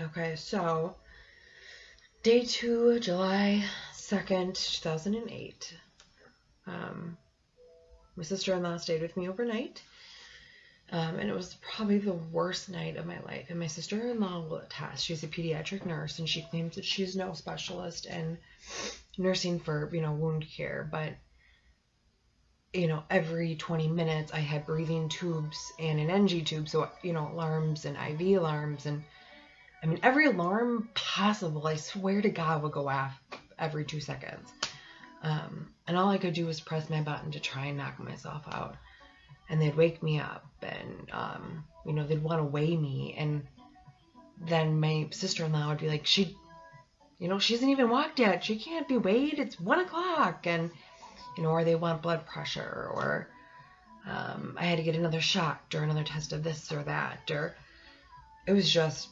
Okay, so day 2, July 2nd, 2008. My sister-in-law stayed with me overnight. And it was probably the worst night of my life. And my sister-in-law will attest. She's a pediatric nurse, and she claims that she's no specialist in nursing for, wound care. But, every 20 minutes I had breathing tubes and an NG tube. So, alarms and IV alarms. And, every alarm possible, I swear to God, would go off every 2 seconds. And all I could do was press my button to try and knock myself out. And they'd wake me up, and, they'd want to weigh me. And then my sister-in-law would be like, she hasn't even walked yet. She can't be weighed. It's 1 o'clock. And, or they want blood pressure, or I had to get another shot or another test of this or that. Or it was just,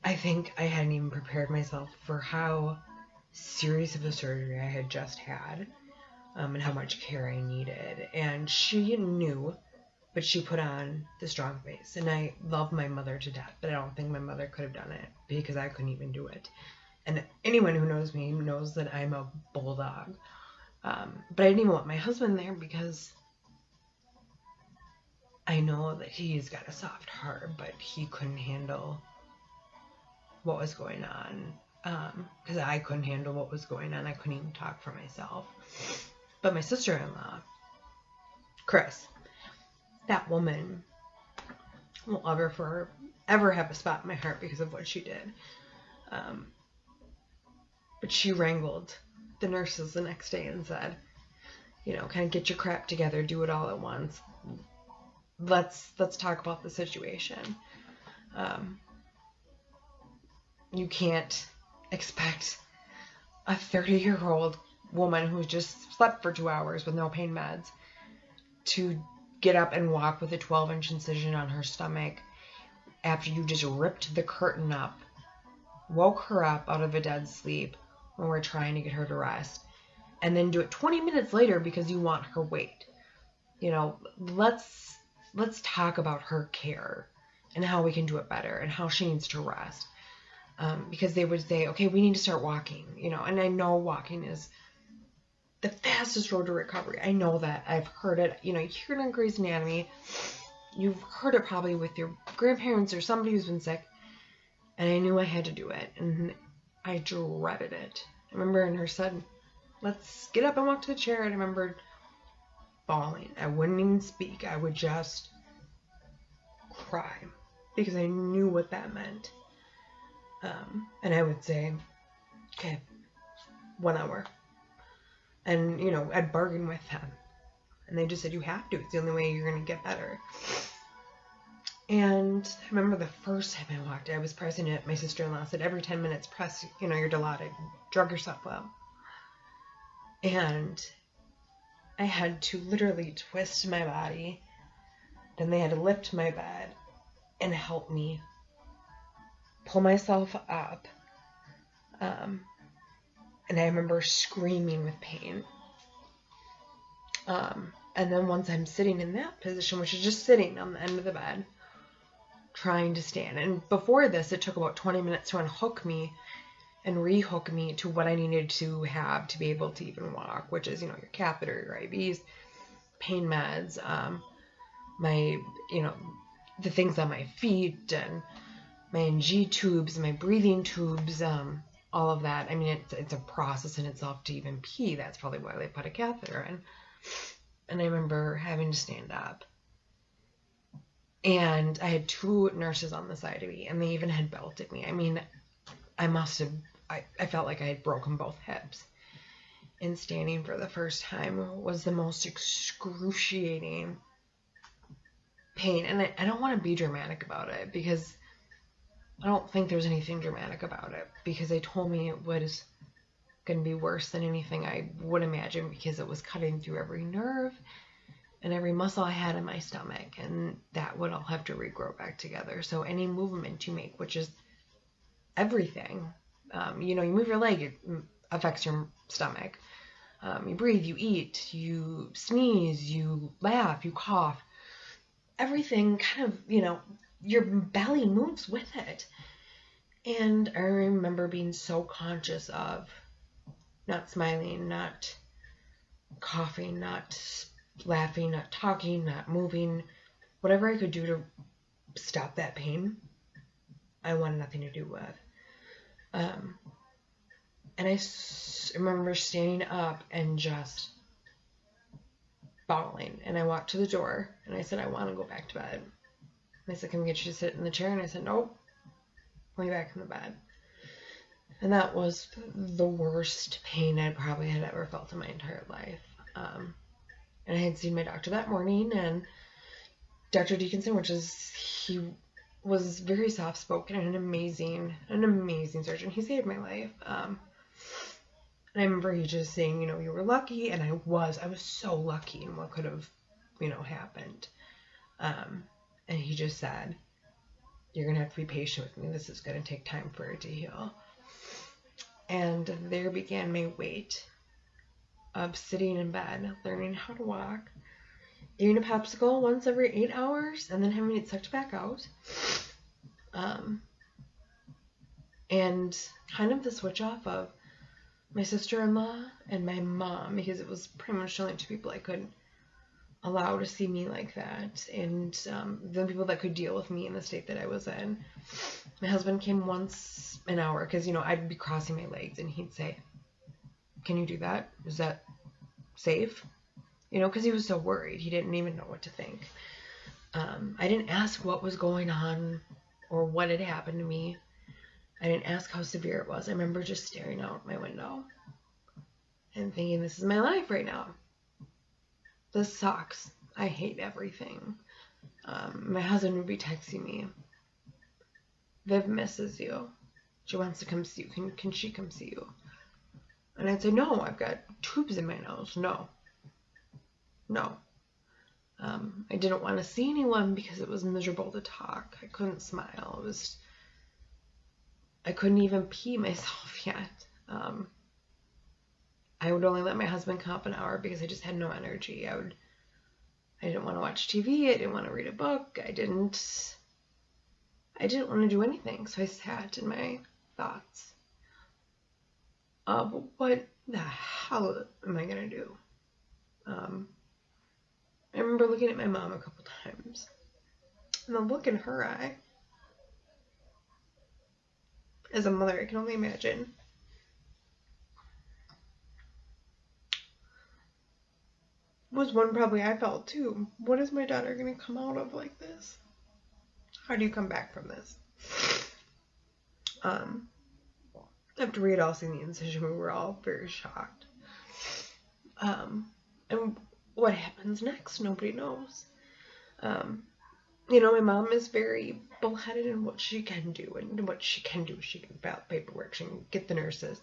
I think I hadn't even prepared myself for how serious of a surgery I had just had. And how much care I needed. And she knew, but she put on the strong face. And I love my mother to death, but I don't think my mother could have done it because I couldn't even do it. And anyone who knows me knows that I'm a bulldog. But I didn't even want my husband there because I know that he's got a soft heart, but he couldn't handle what was going on. Because I couldn't handle what was going on. I couldn't even talk for myself. But my sister-in-law, Chris, that woman will ever have a spot in my heart because of what she did. But she wrangled the nurses the next day and said, kind of get your crap together, do it all at once. Let's talk about the situation. You can't expect a 30-year-old woman who just slept for 2 hours with no pain meds to get up and walk with a 12-inch incision on her stomach after you just ripped the curtain up, woke her up out of a dead sleep when we're trying to get her to rest, and then do it 20 minutes later because you want her weight. Let's talk about her care and how we can do it better and how she needs to rest. Because they would say, okay, we need to start walking, and I know walking is the fastest road to recovery. I know that. I've heard it. You hear it on Grey's Anatomy. You've heard it probably with your grandparents or somebody who's been sick. And I knew I had to do it. And I dreaded it. I remember in her said, let's get up and walk to the chair. And I remember bawling. I wouldn't even speak. I would just cry because I knew what that meant. And I would say, okay, 1 hour. And, I'd bargain with them. And they just said, you have to. It's the only way you're going to get better. And I remember the first time I walked, I was pressing it. My sister-in-law said, every 10 minutes, press, your Dilaudid. Drug yourself up. And I had to literally twist my body. Then they had to lift my bed and help me pull myself up. And I remember screaming with pain. And then once I'm sitting in that position, which is just sitting on the end of the bed, trying to stand. And before this, it took about 20 minutes to unhook me and rehook me to what I needed to have to be able to even walk, which is, your catheter, your IVs, pain meds, the things on my feet, and my NG tubes, my breathing tubes, all of that. It's a process in itself to even pee. That's probably why they put a catheter in. And I remember having to stand up. And I had 2 nurses on the side of me, and they even had belted me. I felt like I had broken both hips. And standing for the first time was the most excruciating pain. And I don't want to be dramatic about it because I don't think there's anything dramatic about it, because they told me it was going to be worse than anything I would imagine, because it was cutting through every nerve and every muscle I had in my stomach, and that would all have to regrow back together. So any movement you make, which is everything, you move your leg, it affects your stomach. You breathe, you eat, you sneeze, you laugh, you cough. Everything kind of, your belly moves with it. And I remember being so conscious of not smiling, not coughing, not laughing, not talking, not moving, whatever I could do to stop that pain, I wanted nothing to do with. And I remember standing up and just bawling. And I walked to the door and I said, I want to go back to bed. And they said, can we get you to sit in the chair? And I said, nope, lay back in the bed. And that was the worst pain I probably had ever felt in my entire life. And I had seen my doctor that morning, and Dr. Deaconson, he was very soft-spoken and an amazing surgeon. He saved my life. And I remember he just saying, you were lucky, and I was so lucky in what could have, happened. And he just said, you're going to have to be patient with me. This is going to take time for it to heal. And there began my wait of sitting in bed, learning how to walk, eating a popsicle once every 8 hours, and then having it sucked back out. And kind of the switch off of my sister-in-law and my mom, because it was pretty much the only two people I could allow to see me like that, and the people that could deal with me in the state that I was in. My husband came once an hour, because, I'd be crossing my legs, and he'd say, can you do that? Is that safe? Because he was so worried. He didn't even know what to think. I didn't ask what was going on or what had happened to me. I didn't ask how severe it was. I remember just staring out my window and thinking, this is my life right now. This sucks. I hate everything. My husband would be texting me, Viv misses you. She wants to come see you. Can she come see you? And I'd say, no, I've got tubes in my nose. No. I didn't want to see anyone because it was miserable to talk. I couldn't smile. I couldn't even pee myself yet. I would only let my husband come up an hour because I just had no energy. I didn't want to watch TV. I didn't want to read a book. I didn't want to do anything. So I sat in my thoughts of what the hell am I going to do? I remember looking at my mom a couple times, and the look in her eye, as a mother, I can only imagine, was one probably I felt too. What is my daughter going to come out of like this? How do you come back from this? After we had all seen the incision, we were all very shocked. And what happens next? Nobody knows. My mom is very bullheaded in what she can do, and what she can do. She can fill out paperwork. She can get the nurses.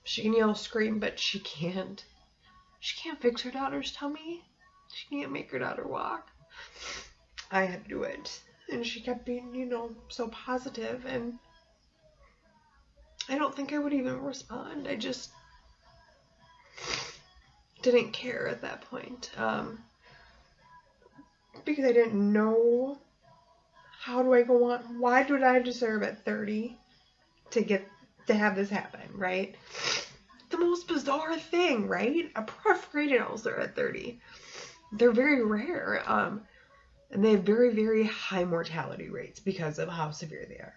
She can yell, scream, but she can't fix her daughter's tummy. She can't make her daughter walk. I had to do it. And she kept being, so positive, and I don't think I would even respond. I just didn't care at that point. Because I didn't know, how do I go on? Why did I deserve at 30 to have this happen, right? The most bizarre thing, right? A perforated ulcer at 30. They're very rare, and they have very, very high mortality rates because of how severe they are.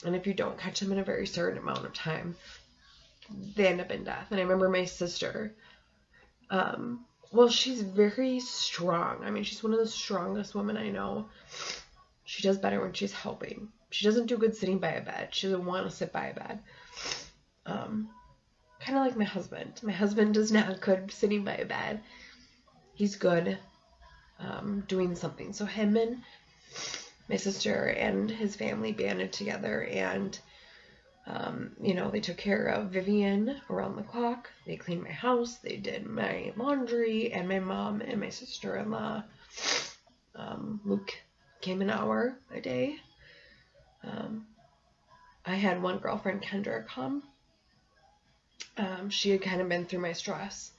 And if you don't catch them in a very certain amount of time, they end up in death. And I remember my sister, she's very strong. I mean, she's one of the strongest women I know. She does better when she's helping. She doesn't do good sitting by a bed. She doesn't want to sit by a bed. Kind of like my husband. My husband is not good sitting by a bed. He's good doing something. So him and my sister and his family banded together, and they took care of Vivian around the clock. They cleaned my house. They did my laundry, and my mom and my sister-in-law, Luke, came an hour a day. I had one girlfriend, Kendra, come. She had kind of been through my stress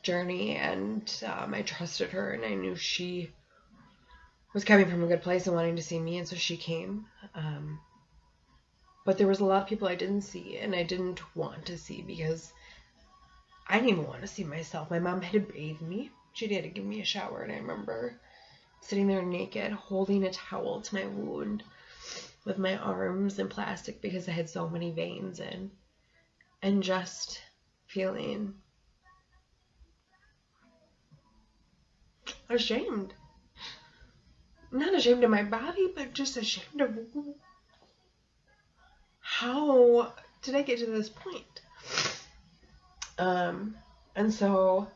journey, and I trusted her, and I knew she was coming from a good place and wanting to see me, and so she came. But there was a lot of people I didn't see, and I didn't want to see because I didn't even want to see myself. My mom had to bathe me. She had to give me a shower, and I remember sitting there naked, holding a towel to my wound with my arms in plastic because I had so many veins in, and just feeling ashamed. Not ashamed of my body, but just ashamed of how did I get to this point? And so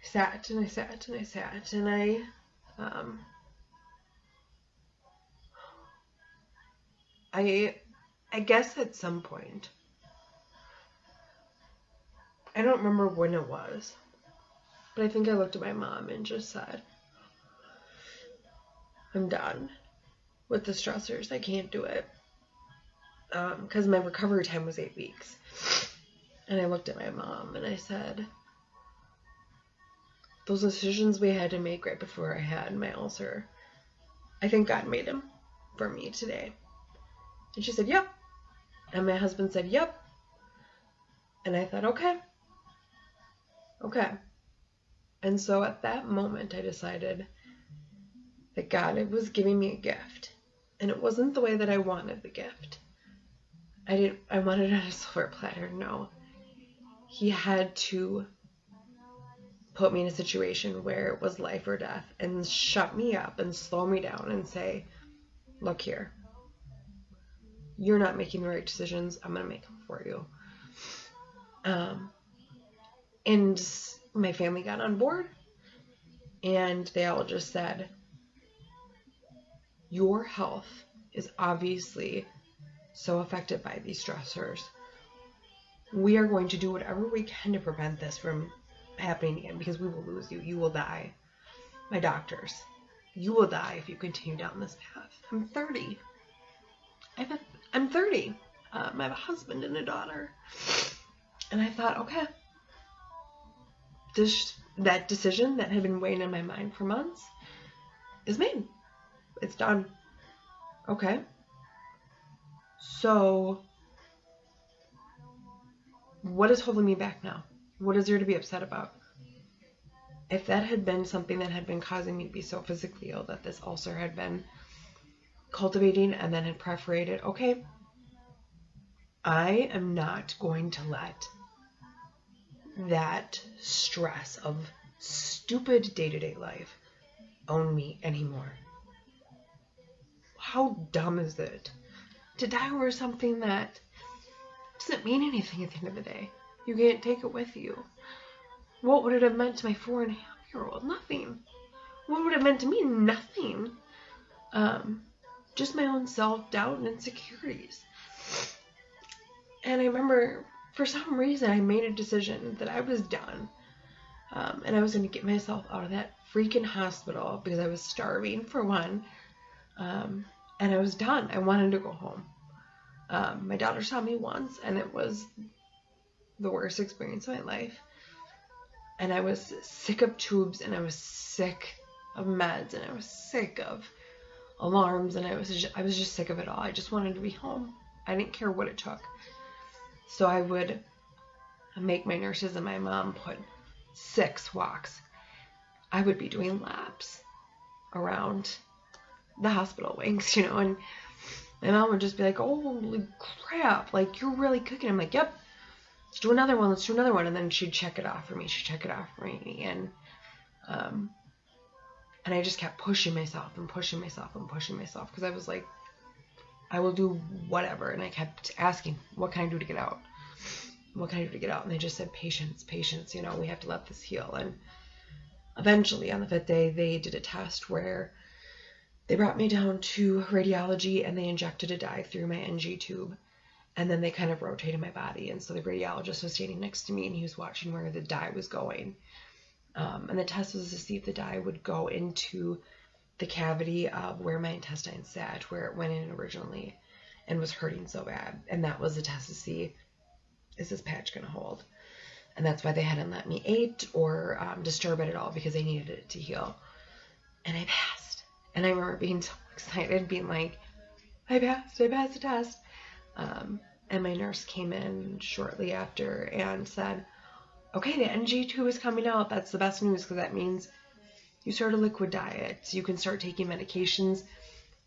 I sat and I sat and I sat and I guess at some point, I don't remember when it was, but I think I looked at my mom and just said, I'm done with the stressors. I can't do it. Because my recovery time was 8 weeks. And I looked at my mom and I said, those decisions we had to make right before I had my ulcer, I think God made them for me today. And she said, yep. And my husband said, yep. And I thought, okay. And so at that moment, I decided that God was giving me a gift. And it wasn't the way that I wanted the gift. I wanted it on a silver platter. No. He had to put me in a situation where it was life or death and shut me up and slow me down and say, look here, you're not making the right decisions. I'm going to make them for you. And my family got on board and they all just said, your health is obviously so affected by these stressors. We are going to do whatever we can to prevent this from happening again because we will lose you. You will die. My doctors, you will die if you continue down this path. I'm 30. I'm 30. I have a husband and a daughter. And I thought, okay, that decision that had been weighing in my mind for months is made. It's done. Okay. So what is holding me back now? What is there to be upset about? If that had been something that had been causing me to be so physically ill that this ulcer had been cultivating and then had perforated, okay, I am not going to let that stress of stupid day-to-day life own me anymore. How dumb is it to die over something that doesn't mean anything at the end of the day? You can't take it with you. What would it have meant to my 4.5-year-old? Nothing. What would it have meant to me? Nothing. Just my own self-doubt and insecurities. And I remember, for some reason, I made a decision that I was done. And I was going to get myself out of that freaking hospital because I was starving, for one. And I was done. I wanted to go home. My daughter saw me once, and it was the worst experience of my life. And I was sick of tubes, and I was sick of meds, and I was sick of alarms, and I was just sick of it all. I just wanted to be home. I didn't care what it took. So I would make my nurses and my mom put 6 walks. I would be doing laps around the hospital wings, and my mom would just be like, holy crap, like, you're really cooking. I'm like, yep, let's do another one. And then she'd check it off for me. And I just kept pushing myself because I was like, I will do whatever. And I kept asking, what can I do to get out? And they just said, patience, we have to let this heal. And eventually on the 5th day, they did a test where they brought me down to radiology and they injected a dye through my NG tube. And then they kind of rotated my body. And so the radiologist was standing next to me and he was watching where the dye was going. And the test was to see if the dye would go into the cavity of where my intestines sat, where it went in originally and was hurting so bad. And that was the test to see, is this patch going to hold? And that's why they hadn't let me eat or disturb it at all, because they needed it to heal. And I passed. And I remember being so excited, being like, I passed the test. And my nurse came in shortly after and said, okay, the NG2 is coming out. That's the best news because that means you start a liquid diet. You can start taking medications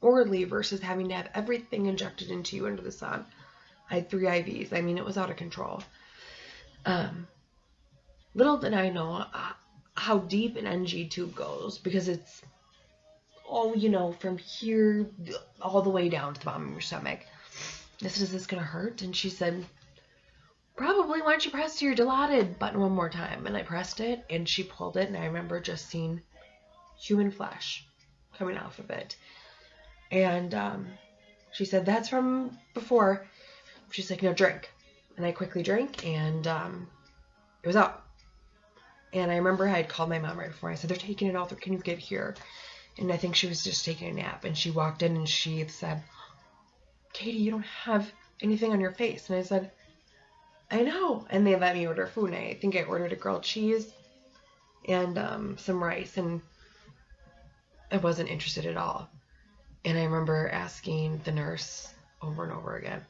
orally versus having to have everything injected into you under the sun. I had 3 IVs. I mean, it was out of control. Little did I know how deep an NG tube goes because it's, from here all the way down to the bottom of your stomach. Is this going to hurt? And she said, probably. Why don't you press your dilated button one more time? And I pressed it, and she pulled it, and I remember just seeing human flesh coming off of it. And she said, that's from before. She's like, no, drink. And I quickly drank, and it was out. And I remember I had called my mom right before. I said, they're taking it out. Can you get here? And I think she was just taking a nap. And she walked in, and she said, Katie, you don't have anything on your face. And I said, I know. And they let me order food. And I think I ordered a grilled cheese and some rice. And I wasn't interested at all. And I remember asking the nurse over and over again,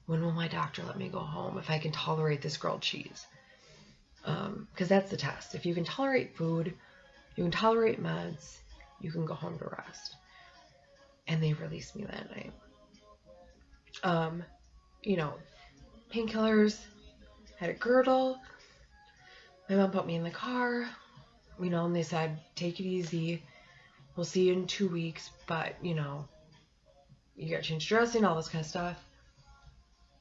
when will my doctor let me go home if I can tolerate this grilled cheese? Because that's the test. If you can tolerate food, you can tolerate meds, you can go home to rest. And they released me that night. Painkillers, had a girdle. My mom put me in the car, and they said, take it easy. We'll see you in 2 weeks, but, you got to change dressing, all this kind of stuff.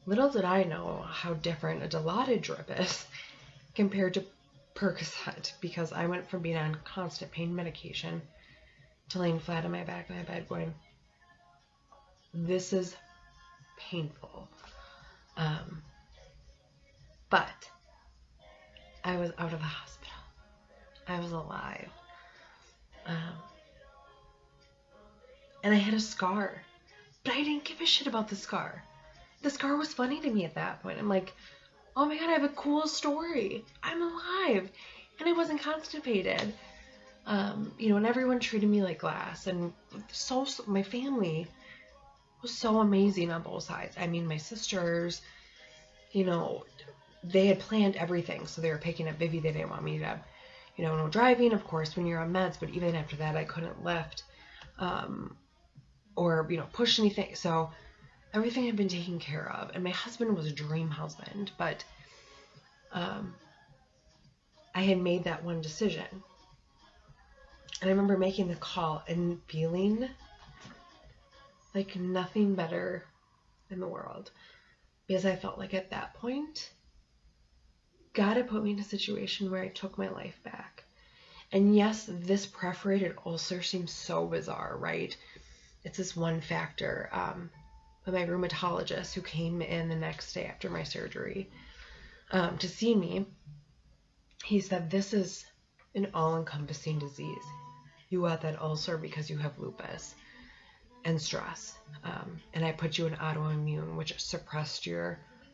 Little did I know how different a dilaudid drip is compared to Percocet, because I went from being on constant pain medication to laying flat on my back in my bed going, this is painful. But I was out of the hospital. I was alive. And I had a scar, but I didn't give a shit about the scar. The scar was funny to me at that point. I'm like, oh my God, I have a cool story. I'm alive. And I wasn't constipated. And everyone treated me like glass. And so my family was so amazing on both sides. I mean, my sisters, they had planned everything. So they were picking up Vivi. They didn't want me to have, no driving, of course, when you're on meds. But even after that, I couldn't lift or, push anything. So everything had been taken care of. And my husband was a dream husband. But I had made that one decision. And I remember making the call and feeling like nothing better in the world. Because I felt like at that point, God had put me in a situation where I took my life back. And yes, this perforated ulcer seems so bizarre, right? It's this one factor. But my rheumatologist, who came in the next day after my surgery to see me, he said, this is an all-encompassing disease. You got that ulcer because you have lupus and stress. And I put you in autoimmune, which suppressed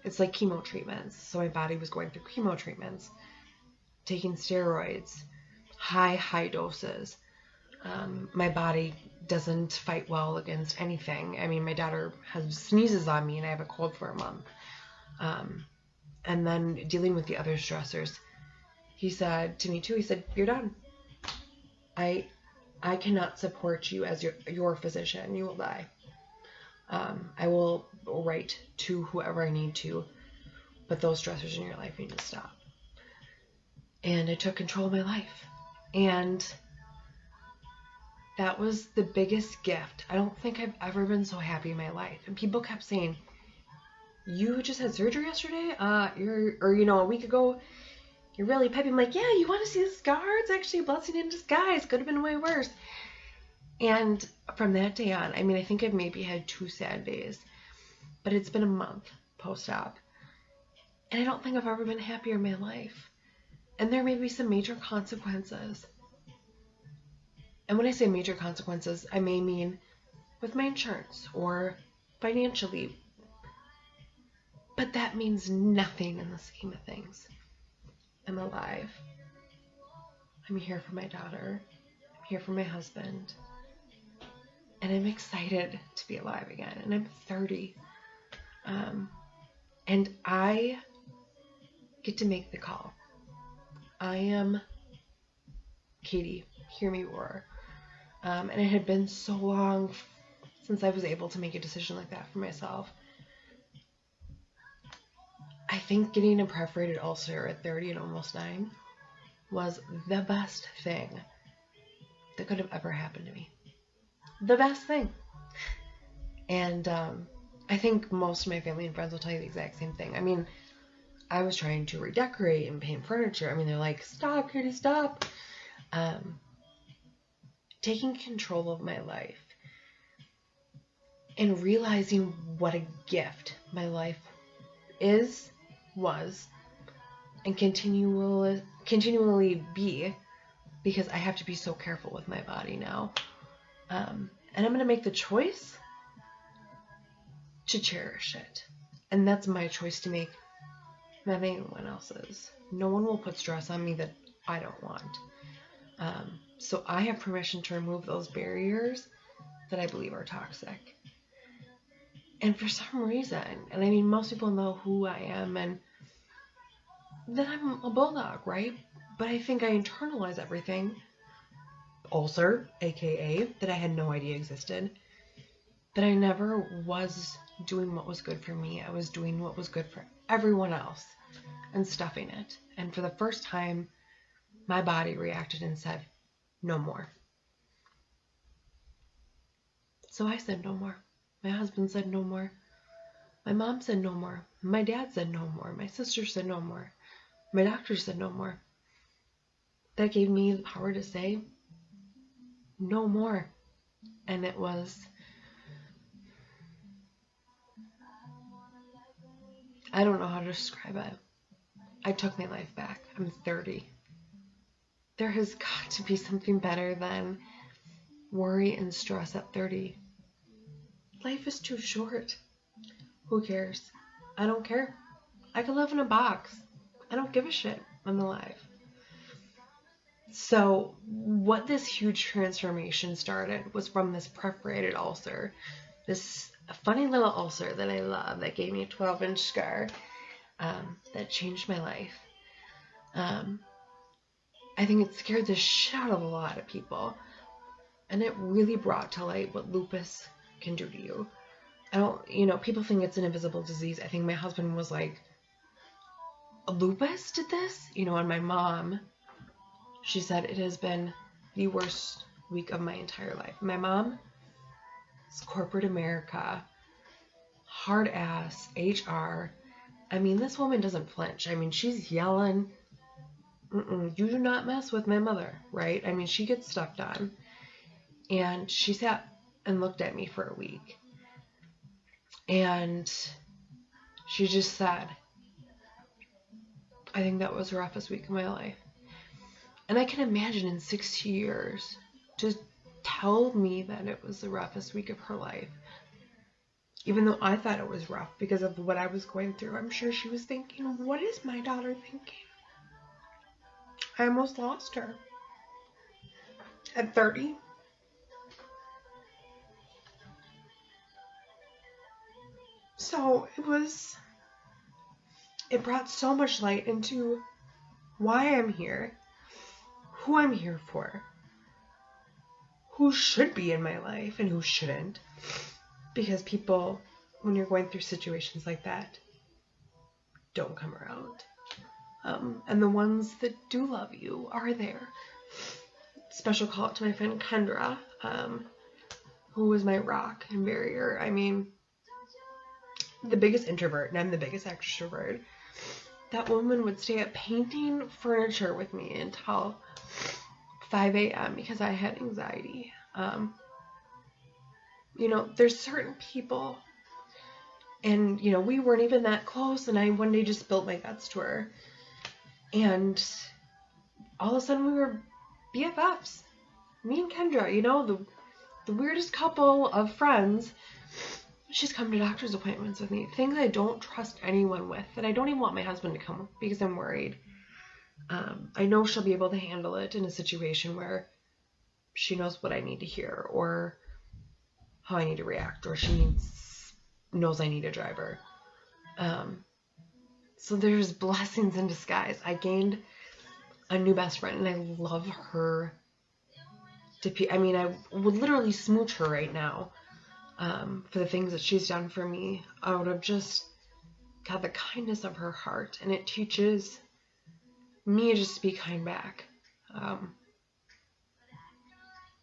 it's like chemo treatments. So my body was going through chemo treatments, taking steroids, high doses. My body doesn't fight well against anything. I mean, my daughter sneezes on me and I have a cold for a month. And then dealing with the other stressors, he said to me too, he said, you're done. I cannot support you as your physician. You will die. I will write to whoever I need to, but those stressors in your life need to stop. And I took control of my life. And that was the biggest gift. I don't think I've ever been so happy in my life. And people kept saying, you just had surgery yesterday? A week ago, you're really peppy. I'm like, yeah, you want to see the scar? It's actually a blessing in disguise. Could have been way worse. And from that day on, I mean, I think I've maybe had 2 sad days, but it's been a month post-op. And I don't think I've ever been happier in my life. And there may be some major consequences. And when I say major consequences, I may mean with my insurance or financially. But that means nothing in the scheme of things. I'm alive. I'm here for my daughter. I'm here for my husband. And I'm excited to be alive again. And I'm 30. And I get to make the call. I am Katie. Hear me roar. And it had been so long since I was able to make a decision like that for myself. I think getting a perforated ulcer at 30 and almost 9 was the best thing that could have ever happened to me. The best thing. And I think most of my family and friends will tell you the exact same thing. I mean, I was trying to redecorate and paint furniture. I mean, they're like, stop, Katie, stop. Taking control of my life and realizing what a gift my life is, was, and continually be, because I have to be so careful with my body now. And I'm going to make the choice to cherish it. And that's my choice to make, not anyone else's. No one will put stress on me that I don't want. So I have permission to remove those barriers that I believe are toxic. And for some reason, and I mean, most people know who I am and that I'm a bulldog, right? But I think I internalize everything. Ulcer, aka, that I had no idea existed. That I never was doing what was good for me. I was doing what was good for everyone else and stuffing it. And for the first time, my body reacted and said, no more. So I said no more. My husband said no more. My mom said no more. My dad said no more. My sister said no more. My doctor said no more. That gave me the power to say no more. And it was, I don't know how to describe it. I took my life back. I'm 30. There has got to be something better than worry and stress at 30. Life is too short. Who cares? I don't care. I could live in a box. I don't give a shit. I'm alive. So what this huge transformation started was from this perforated ulcer. This funny little ulcer that I love that gave me a 12-inch scar that changed my life. I think it scared the shit out of a lot of people. And it really brought to light what lupus can do to you. People think it's an invisible disease. I think my husband was like, lupus did this? And my mom, she said it has been the worst week of my entire life. My mom is corporate America, hard ass, HR. I mean, this woman doesn't flinch. I mean, she's yelling, you do not mess with my mother, right? I mean, she gets stuff done. And she sat and looked at me for a week. And she just said, I think that was the roughest week of my life. And I can imagine in 60 years to tell me that it was the roughest week of her life. Even though I thought it was rough because of what I was going through. I'm sure she was thinking, what is my daughter thinking? I almost lost her. At 30. So it brought so much light into why I'm here, who I'm here for, who should be in my life and who shouldn't. Because people, when you're going through situations like that, don't come around. And the ones that do love you are there. Special call out to my friend Kendra, who was my rock and barrier. I mean, the biggest introvert, and I'm the biggest extrovert. That woman would stay up painting furniture with me until 5 a.m. because I had anxiety. There's certain people, and, we weren't even that close, and I one day just spilled my guts to her. And all of a sudden we were BFFs. Me and Kendra, the weirdest couple of friends. She's come to doctor's appointments with me. Things I don't trust anyone with. And I don't even want my husband to come because I'm worried. I know she'll be able to handle it in a situation where she knows what I need to hear. Or how I need to react, or she knows I need a driver. So there's blessings in disguise. I gained a new best friend, and I love her. I would literally smooch her right now for the things that she's done for me out of just, God, the kindness of her heart. And it teaches me to just be kind back.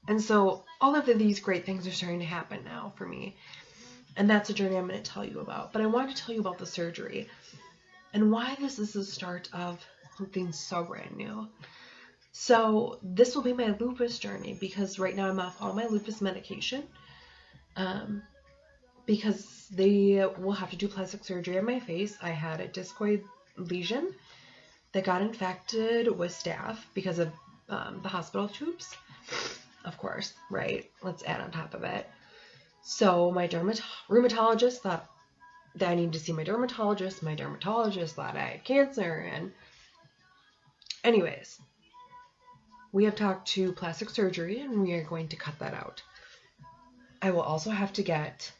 And so all of these great things are starting to happen now for me. And that's a journey I'm going to tell you about. But I want to tell you about the surgery and why this is the start of something so brand new. So this will be my lupus journey, because right now I'm off all my lupus medication, because they will have to do plastic surgery on my face. I had a discoid lesion that got infected with staph because of the hospital tubes. Of course, right? Let's add on top of it. So my rheumatologist thought that I needed to see my dermatologist. My dermatologist thought I had cancer. And anyways, we have talked to plastic surgery, and we are going to cut that out. I will also have to get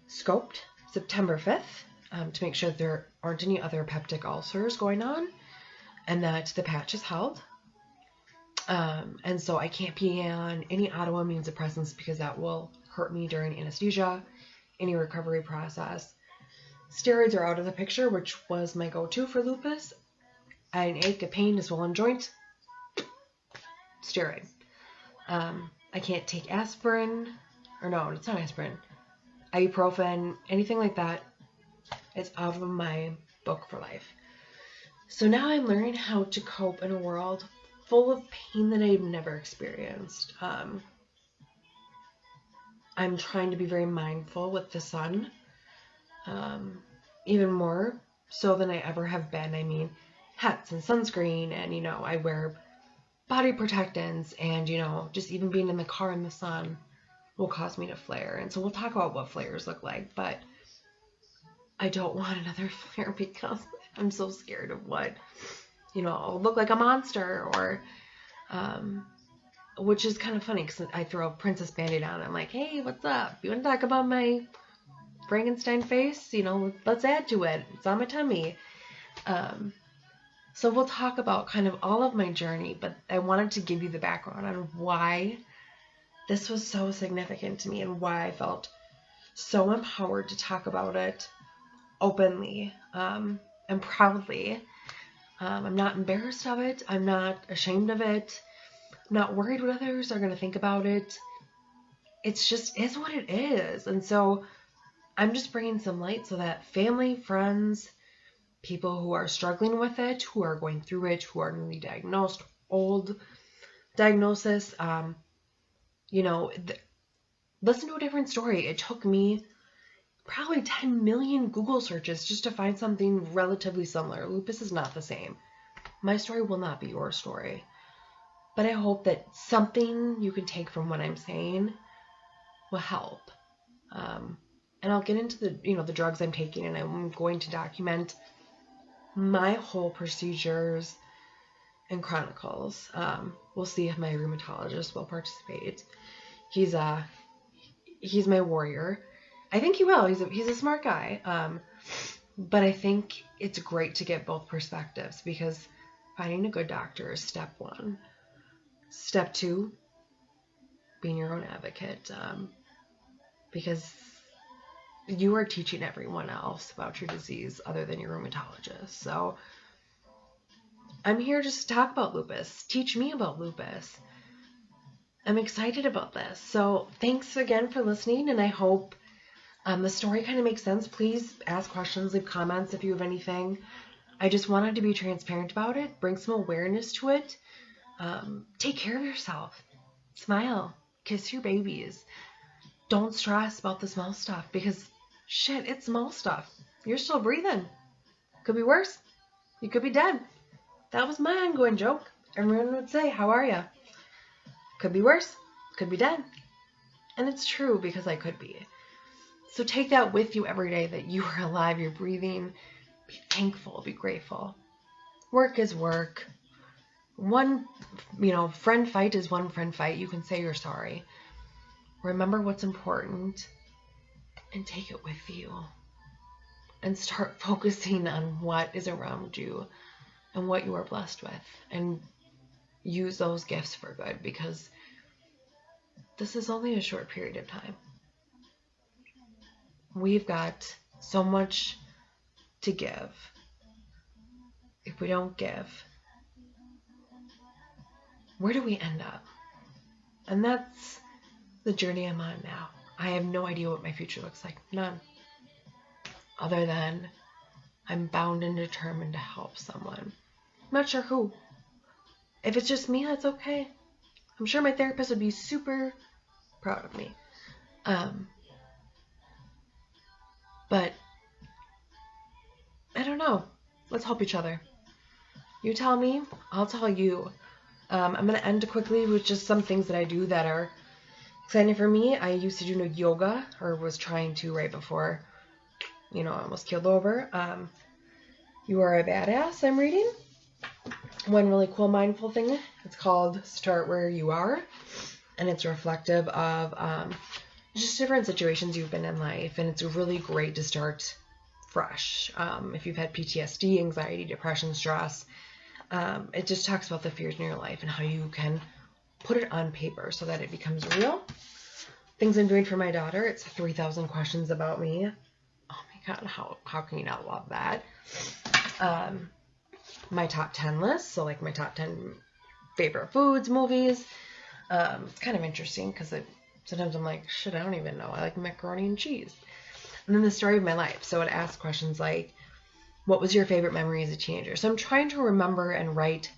scoped September 5th to make sure there aren't any other peptic ulcers going on and that the patch is held. And so I can't be on any autoimmune suppressants because that will hurt me during anesthesia, any recovery process. Steroids are out of the picture, which was my go-to for lupus. I had an ache, a pain, a swollen joint. Steroid. I can't take aspirin, or no, it's not aspirin. Ibuprofen, anything like that. It's out of my book for life. So now I'm learning how to cope in a world full of pain that I've never experienced. I'm trying to be very mindful with the sun, even more so than I ever have been. I mean, hats and sunscreen, and, I wear body protectants, and, just even being in the car in the sun will cause me to flare. And so we'll talk about what flares look like, but I don't want another flare because I'm so scared of what, I'll look like a monster, or, which is kind of funny because I throw a Princess Band-Aid on and I'm like, hey, what's up? You want to talk about my Frankenstein face? Let's add to it. It's on my tummy. So we'll talk about kind of all of my journey, but I wanted to give you the background on why this was so significant to me and why I felt so empowered to talk about it openly and proudly. I'm not embarrassed of it. I'm not ashamed of it. I'm not worried what others are going to think about it. It's just is what it is. And so I'm just bringing some light so that family, friends, people who are struggling with it, who are going through it, who are newly diagnosed, old diagnosis, listen to a different story. It took me probably 10 million Google searches just to find something relatively similar. Lupus is not the same. My story will not be your story. But I hope that something you can take from what I'm saying will help. And I'll get into the drugs I'm taking, and I'm going to document my whole procedures and chronicles. We'll see if my rheumatologist will participate. He's my warrior. I think he will. He's a smart guy. But I think it's great to get both perspectives, because finding a good doctor is step one. Step two, being your own advocate. Because you are teaching everyone else about your disease other than your rheumatologist. So I'm here just to talk about lupus. Teach me about lupus. I'm excited about this. So thanks again for listening, and I hope the story kind of makes sense. Please ask questions, leave comments if you have anything. I just wanted to be transparent about it, bring some awareness to it. Take care of yourself. Smile. Kiss your babies. Don't stress about the small stuff, because shit, it's small stuff. You're still breathing. Could be worse. You could be dead. That was my ongoing joke. Everyone would say, how are you? Could be worse. Could be dead. And it's true, because I could be. So take that with you every day, that you are alive, you're breathing. Be thankful, be grateful. Work is work. One, friend fight is one friend fight. You can say you're sorry. remember what's important, and take it with you. And start focusing on what is around you and what you are blessed with. And use those gifts for good, because this is only a short period of time. We've got so much to give. If we don't give, where do we end up? And that's the journey I'm on now. I have no idea what my future looks like. None. Other than I'm bound and determined to help someone. I'm not sure who. If it's just me, that's okay. I'm sure my therapist would be super proud of me. But I don't know. Let's help each other. You tell me, I'll tell you. I'm going to end quickly with just some things that I do that are exciting for me. I used to do yoga, or was trying to right before, I almost killed over. You Are a Badass, I'm reading. One really cool mindful thing. It's called Start Where You Are. And it's reflective of just different situations you've been in life. And it's really great to start fresh. If you've had PTSD, anxiety, depression, stress, it just talks about the fears in your life and how you can put it on paper so that it becomes real. Things I'm doing for my daughter. It's 3,000 questions about me. Oh my God, how can you not love that? My top 10 list. So like my top 10 favorite foods, movies. It's kind of interesting because sometimes I'm like, shit, I don't even know. I like macaroni and cheese. And then the story of my life. So it asks questions like, what was your favorite memory as a teenager? So I'm trying to remember and write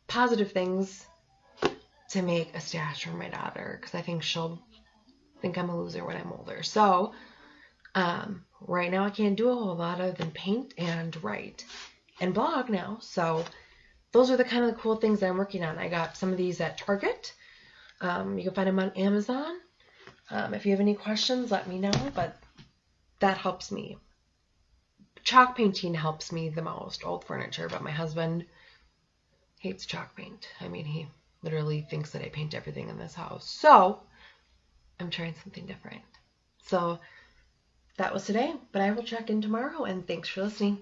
positive things to make a stash for my daughter, because I think she'll think I'm a loser when I'm older. So right now I can't do a whole lot other than paint and write and blog now. So those are the kind of the cool things that I'm working on. I got some of these at Target. You can find them on Amazon. If you have any questions, let me know. But that helps me. Chalk painting helps me the most. Old furniture. But my husband hates chalk paint. I mean, he literally thinks that I paint everything in this house. So I'm trying something different. So that was today. But I will check in tomorrow. And thanks for listening.